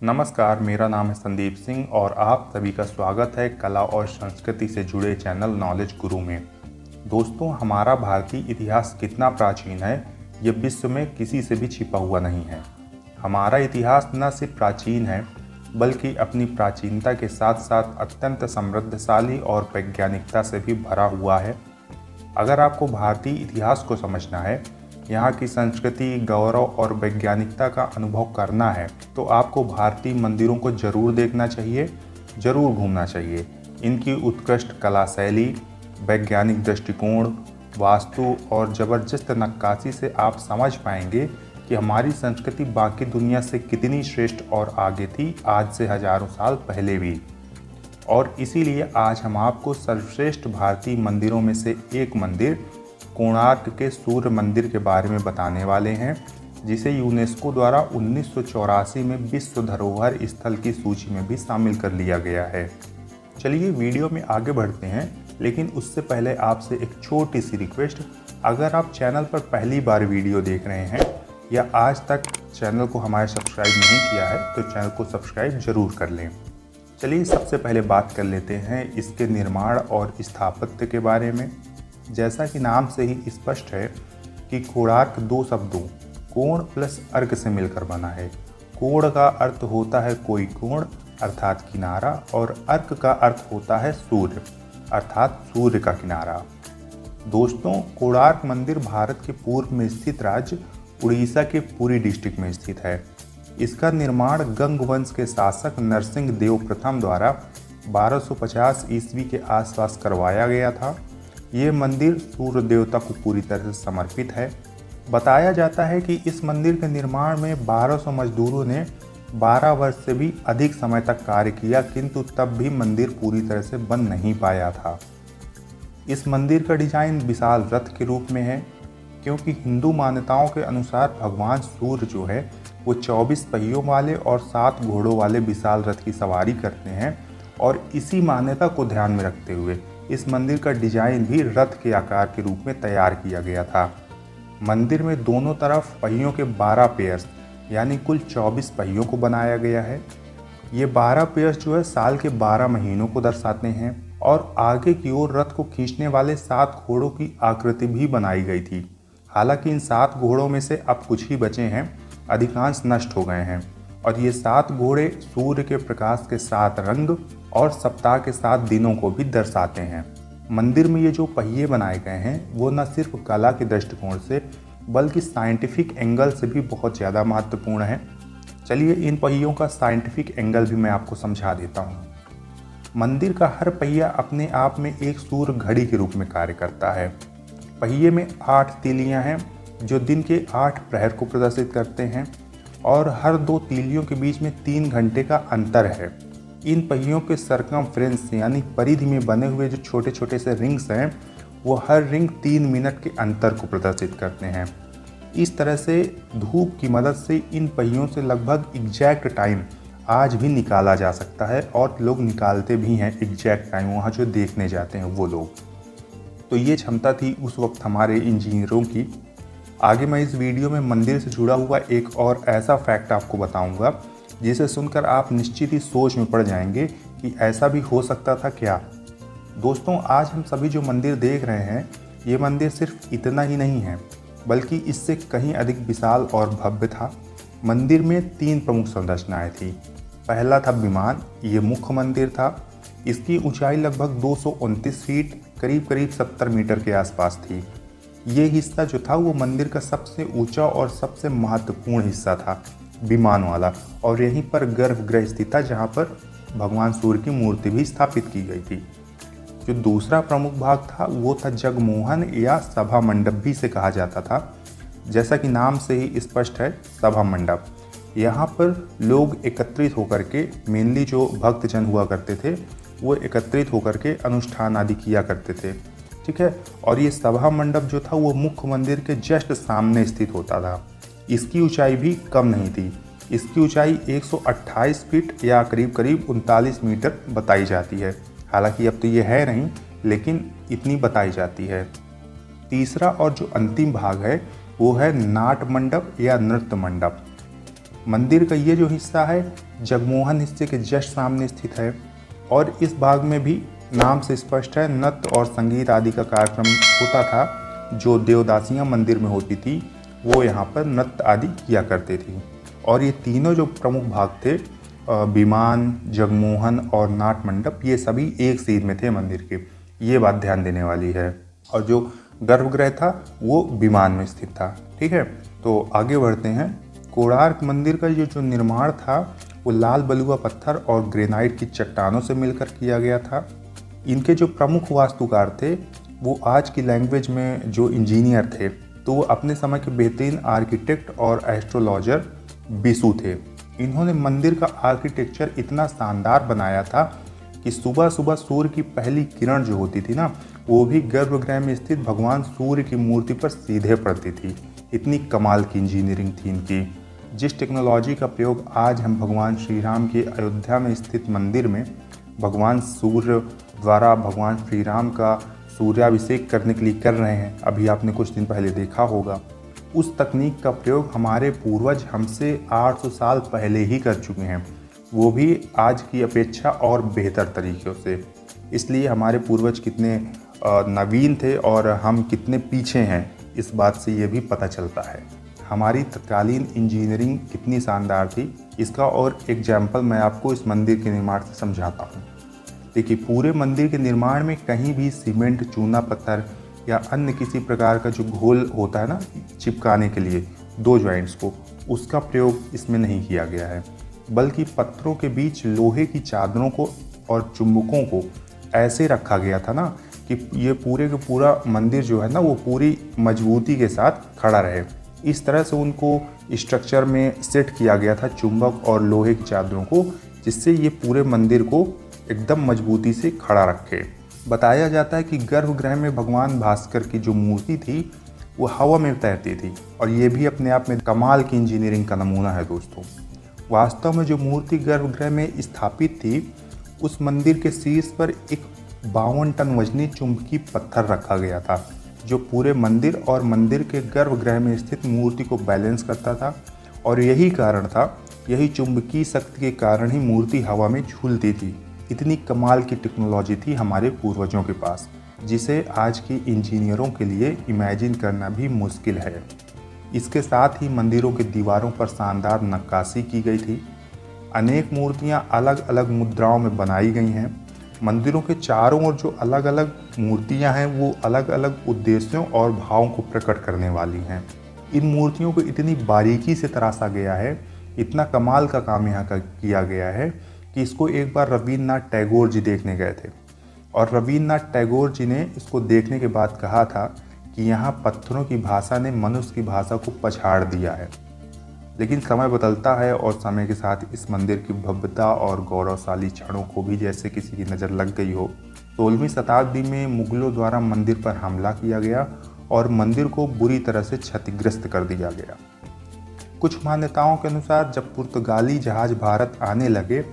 नमस्कार, मेरा नाम है संदीप सिंह और आप सभी का स्वागत है कला और संस्कृति से जुड़े चैनल नॉलेज गुरु में। दोस्तों, हमारा भारतीय इतिहास कितना प्राचीन है, ये विश्व में किसी से भी छिपा हुआ नहीं है। हमारा इतिहास न सिर्फ प्राचीन है, बल्कि अपनी प्राचीनता के साथ साथ अत्यंत समृद्धशाली और वैज्ञानिकता से भी भरा हुआ है। अगर आपको भारतीय इतिहास को समझना है, यहाँ की संस्कृति, गौरव और वैज्ञानिकता का अनुभव करना है, तो आपको भारतीय मंदिरों को जरूर देखना चाहिए, जरूर घूमना चाहिए। इनकी उत्कृष्ट कला शैली, वैज्ञानिक दृष्टिकोण, वास्तु और ज़बरदस्त नक्काशी से आप समझ पाएंगे कि हमारी संस्कृति बाकी दुनिया से कितनी श्रेष्ठ और आगे थी आज से हजारों साल पहले भी। और इसीलिए आज हम आपको सर्वश्रेष्ठ भारतीय मंदिरों में से एक मंदिर कोणार्क के सूर्य मंदिर के बारे में बताने वाले हैं, जिसे यूनेस्को द्वारा 1984 में विश्व धरोहर स्थल की सूची में भी शामिल कर लिया गया है। चलिए वीडियो में आगे बढ़ते हैं, लेकिन उससे पहले आपसे एक छोटी सी रिक्वेस्ट। अगर आप चैनल पर पहली बार वीडियो देख रहे हैं या आज तक चैनल को हमारे सब्सक्राइब नहीं किया है, तो चैनल को सब्सक्राइब जरूर कर लें। चलिए सबसे पहले बात कर लेते हैं इसके निर्माण और स्थापत्य के बारे में। जैसा कि नाम से ही स्पष्ट है कि कोणार्क दो शब्दों कोण प्लस अर्क से मिलकर बना है। कोण का अर्थ होता है कोई कोण अर्थात किनारा, और अर्क का अर्थ होता है सूर्य अर्थात सूर्य का किनारा। दोस्तों, कोणार्क मंदिर भारत के पूर्व में स्थित राज्य उड़ीसा के पुरी डिस्ट्रिक्ट में स्थित है। इसका निर्माण गंग वंश के शासक नरसिंह देव प्रथम द्वारा 1250 ईस्वी के आसपास करवाया गया था। ये मंदिर सूर्य देवता को पूरी तरह से समर्पित है। बताया जाता है कि इस मंदिर के निर्माण में 1200 मजदूरों ने 12 वर्ष से भी अधिक समय तक कार्य किया, किंतु तब भी मंदिर पूरी तरह से बन नहीं पाया था। इस मंदिर का डिजाइन विशाल रथ के रूप में है, क्योंकि हिंदू मान्यताओं के अनुसार भगवान सूर्य जो है वो 24 पहियों वाले और 7 घोड़ों वाले विशाल रथ की सवारी करते हैं, और इसी मान्यता को ध्यान में रखते हुए इस मंदिर का डिजाइन भी रथ के आकार के रूप में तैयार किया गया था। मंदिर में दोनों तरफ पहियों के 12 पेयर्स यानी कुल 24 पहियों को बनाया गया है। ये 12 पेयर्स जो है साल के 12 महीनों को दर्शाते हैं, और आगे की ओर रथ को खींचने वाले 7 घोड़ों की आकृति भी बनाई गई थी। हालांकि इन 7 घोड़ों में से अब कुछ ही बचे हैं, अधिकांश नष्ट हो गए हैं। और ये 7 घोड़े सूर्य के प्रकाश के 7 रंग और सप्ताह के 7 दिनों को भी दर्शाते हैं। मंदिर में ये जो पहिए बनाए गए हैं वो न सिर्फ कला के दृष्टिकोण से बल्कि साइंटिफिक एंगल से भी बहुत ज़्यादा महत्वपूर्ण है। चलिए इन पहियों का साइंटिफिक एंगल भी मैं आपको समझा देता हूँ। मंदिर का हर पहिया अपने आप में एक सूर्य घड़ी के रूप में कार्य करता है। पहिए में 8 तीलियाँ हैं जो दिन के 8 प्रहर को प्रदर्शित करते हैं, और हर 2 तीलियों के बीच में 3 घंटे का अंतर है। इन पहियों के सरकमफ्रेंस यानी परिधि में बने हुए जो छोटे छोटे से रिंग्स हैं, वो हर रिंग 3 मिनट के अंतर को प्रदर्शित करते हैं। इस तरह से धूप की मदद से इन पहियों से लगभग एग्जैक्ट टाइम आज भी निकाला जा सकता है, और लोग निकालते भी हैं एग्जैक्ट टाइम, वहाँ जो देखने जाते हैं वो लोग। तो ये क्षमता थी उस वक्त हमारे इंजीनियरों की। आगे मैं इस वीडियो में मंदिर से जुड़ा हुआ एक और ऐसा फैक्ट आपको बताऊंगा, जिसे सुनकर आप निश्चित ही सोच में पड़ जाएंगे कि ऐसा भी हो सकता था क्या। दोस्तों, आज हम सभी जो मंदिर देख रहे हैं, ये मंदिर सिर्फ इतना ही नहीं है, बल्कि इससे कहीं अधिक विशाल और भव्य था। मंदिर में 3 प्रमुख संरचनाएं थी। पहला था विमान, ये मुख्य मंदिर था। इसकी ऊंचाई लगभग 229 फीट करीब 70 मीटर के आसपास थी। ये हिस्सा जो था वो मंदिर का सबसे ऊंचा और सबसे महत्वपूर्ण हिस्सा था, विमान वाला, और यहीं पर गर्भगृह स्थित था जहाँ पर भगवान सूर्य की मूर्ति भी स्थापित की गई थी। जो दूसरा प्रमुख भाग था वो था जगमोहन या सभा मंडप भी से कहा जाता था। जैसा कि नाम से ही स्पष्ट है, सभा मंडप। यहाँ पर लोग एकत्रित होकर के, मेनली जो भक्तजन हुआ करते थे वो एकत्रित होकर के अनुष्ठान आदि किया करते थे, ठीक है। और ये सभा मंडप जो था वो मुख्य मंदिर के जस्ट सामने स्थित होता था। इसकी ऊंचाई भी कम नहीं थी। इसकी ऊंचाई 128 फीट या करीब 39 मीटर बताई जाती है। हालांकि अब तो ये है नहीं, लेकिन इतनी बताई जाती है। तीसरा और जो अंतिम भाग है वो है नाट मंडप या नृत्य मंडप। मंदिर का ये जो हिस्सा है जगमोहन हिस्से के जस्ट सामने स्थित है और इस भाग में भी नाम से स्पष्ट है नृत्य और संगीत आदि का कार्यक्रम होता था। जो देवदासियां मंदिर में होती थी वो यहाँ पर नृत्य आदि किया करते थी। और ये तीनों जो प्रमुख भाग थे, विमान, जगमोहन और नाट मंडप, ये सभी एक सीध में थे मंदिर के। ये बात ध्यान देने वाली है। और जो गर्भगृह था वो विमान में स्थित था। ठीक है, तो आगे बढ़ते हैं। कोणार्क मंदिर का जो निर्माण था वो लाल बलुआ पत्थर और ग्रेनाइट की चट्टानों से मिलकर किया गया था। इनके जो प्रमुख वास्तुकार थे वो आज की लैंग्वेज में जो इंजीनियर थे, तो वो अपने समय के बेहतरीन आर्किटेक्ट और एस्ट्रोलॉजर बिसु थे। इन्होंने मंदिर का आर्किटेक्चर इतना शानदार बनाया था कि सुबह सुबह सूर्य की पहली किरण जो होती थी ना, वो भी गर्भगृह में स्थित भगवान सूर्य की मूर्ति पर सीधे पड़ती थी। इतनी कमाल की इंजीनियरिंग थी इनकी। जिस टेक्नोलॉजी का प्रयोग आज हम भगवान श्री राम के अयोध्या में स्थित मंदिर में भगवान सूर्य द्वारा भगवान श्री राम का सूर्याभिषेक करने के लिए कर रहे हैं, अभी आपने कुछ दिन पहले देखा होगा, उस तकनीक का प्रयोग हमारे पूर्वज हमसे 800 साल पहले ही कर चुके हैं, वो भी आज की अपेक्षा और बेहतर तरीक़ों से। इसलिए हमारे पूर्वज कितने नवीन थे और हम कितने पीछे हैं, इस बात से ये भी पता चलता है। हमारी तत्कालीन इंजीनियरिंग कितनी शानदार थी, इसका और एग्जाम्पल मैं आपको इस मंदिर के निर्माण से समझाता हूँ। देखिए, पूरे मंदिर के निर्माण में कहीं भी सीमेंट, चूना पत्थर या अन्य किसी प्रकार का जो घोल होता है ना चिपकाने के लिए दो जॉइंट्स को, उसका प्रयोग इसमें नहीं किया गया है, बल्कि पत्थरों के बीच लोहे की चादरों को और चुंबकों को ऐसे रखा गया था ना कि ये पूरे का पूरा मंदिर जो है ना वो पूरी मजबूती के साथ खड़ा रहे। इस तरह से उनको स्ट्रक्चर में सेट किया गया था चुंबक और लोहे की चादरों को, जिससे ये पूरे मंदिर को एकदम मजबूती से खड़ा रखे। बताया जाता है कि गर्भगृह में भगवान भास्कर की जो मूर्ति थी वो हवा में तैरती थी, और ये भी अपने आप में कमाल की इंजीनियरिंग का नमूना है दोस्तों। वास्तव में जो मूर्ति गर्भगृह में स्थापित थी, उस मंदिर के शीर्ष पर एक 52 टन वजनी चुंबकीय पत्थर रखा गया था, जो पूरे मंदिर और मंदिर के गर्भगृह में स्थित मूर्ति को बैलेंस करता था। और यही कारण था, यही चुंबकीय शक्ति के कारण ही मूर्ति हवा में झूलती थी। इतनी कमाल की टेक्नोलॉजी थी हमारे पूर्वजों के पास, जिसे आज के इंजीनियरों के लिए इमेजिन करना भी मुश्किल है। इसके साथ ही मंदिरों के दीवारों पर शानदार नक्काशी की गई थी। अनेक मूर्तियां अलग अलग मुद्राओं में बनाई गई हैं। मंदिरों के चारों ओर जो अलग अलग मूर्तियां हैं वो अलग अलग उद्देश्यों और भावों को प्रकट करने वाली हैं। इन मूर्तियों को इतनी बारीकी से तराशा गया है, इतना कमाल का काम यहाँ का किया गया है कि इसको एक बार रवींद्रनाथ टैगोर जी देखने गए थे, और रवींद्रनाथ टैगोर जी ने इसको देखने के बाद कहा था कि यहाँ पत्थरों की भाषा ने मनुष्य की भाषा को पछाड़ दिया है। लेकिन समय बदलता है और समय के साथ इस मंदिर की भव्यता और गौरवशाली क्षणों को भी जैसे किसी की नज़र लग गई हो। 16वीं शताब्दी में मुगलों द्वारा मंदिर पर हमला किया गया और मंदिर को बुरी तरह से क्षतिग्रस्त कर दिया गया। कुछ मान्यताओं के अनुसार जब पुर्तगाली जहाज भारत आने लगे,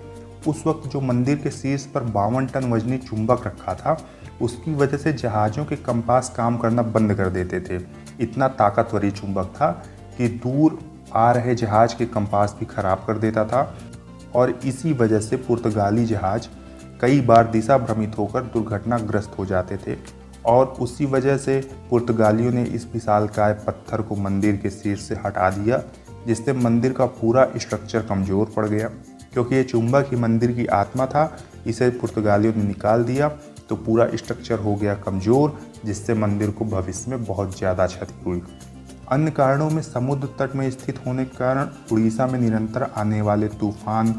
उस वक्त जो मंदिर के शीर्ष पर 52 टन वजनी चुंबक रखा था, उसकी वजह से जहाज़ों के कंपास काम करना बंद कर देते थे। इतना ताकतवर ये चुंबक था कि दूर आ रहे जहाज के कंपास भी खराब कर देता था, और इसी वजह से पुर्तगाली जहाज कई बार दिशा भ्रमित होकर दुर्घटनाग्रस्त हो जाते थे। और उसी वजह से पुर्तगालियों ने इस विशालकाय पत्थर को मंदिर के शीर्ष से हटा दिया, जिससे मंदिर का पूरा स्ट्रक्चर कमज़ोर पड़ गया। क्योंकि ये चुंबक ही मंदिर की आत्मा था, इसे पुर्तगालियों ने निकाल दिया तो पूरा स्ट्रक्चर हो गया कमज़ोर, जिससे मंदिर को भविष्य में बहुत ज़्यादा क्षति हुई। अन्य कारणों में समुद्र तट में स्थित होने के कारण उड़ीसा में निरंतर आने वाले तूफान,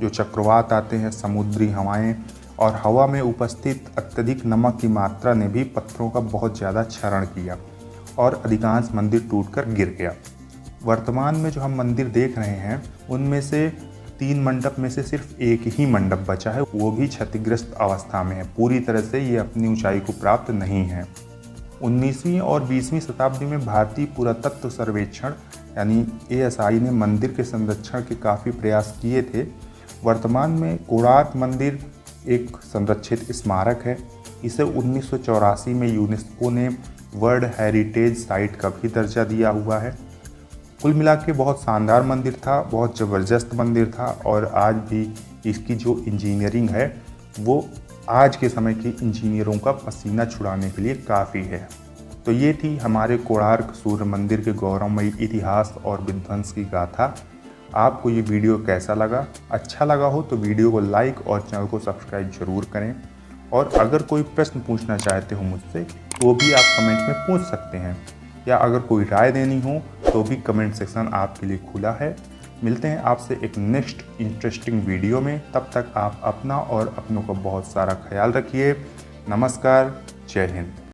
जो चक्रवात आते हैं, समुद्री हवाएं और हवा में उपस्थित अत्यधिक नमक की मात्रा ने भी पत्थरों का बहुत ज़्यादा क्षरण किया और अधिकांश मंदिर टूटकर गिर गया। वर्तमान में जो हम मंदिर देख रहे हैं, उनमें से 3 मंडप में से सिर्फ एक ही मंडप बचा है, वो भी क्षतिग्रस्त अवस्था में है। पूरी तरह से ये अपनी ऊंचाई को प्राप्त नहीं है। 19वीं और 20वीं शताब्दी में भारतीय पुरातत्व सर्वेक्षण यानी ASI ने मंदिर के संरक्षण के काफ़ी प्रयास किए थे। वर्तमान में कोणार्क मंदिर एक संरक्षित स्मारक है। इसे 1984 में यूनेस्को ने वर्ल्ड हेरिटेज साइट का भी दर्जा दिया हुआ है। कुल मिला के बहुत शानदार मंदिर था, बहुत ज़बरदस्त मंदिर था और आज भी इसकी जो इंजीनियरिंग है वो आज के समय के इंजीनियरों का पसीना छुड़ाने के लिए काफ़ी है। तो ये थी हमारे कोणार्क सूर्य मंदिर के गौरवमयी इतिहास और विध्वंस की गाथा। आपको ये वीडियो कैसा लगा? अच्छा लगा हो तो वीडियो को लाइक और चैनल को सब्सक्राइब जरूर करें। और अगर कोई प्रश्न पूछना चाहते हो मुझसे तो भी आप कमेंट में पूछ सकते हैं, या अगर कोई राय देनी हो तो भी कमेंट सेक्शन आपके लिए खुला है। मिलते हैं आपसे एक नेक्स्ट इंटरेस्टिंग वीडियो में। तब तक आप अपना और अपनों का बहुत सारा ख्याल रखिए। नमस्कार, जय हिंद।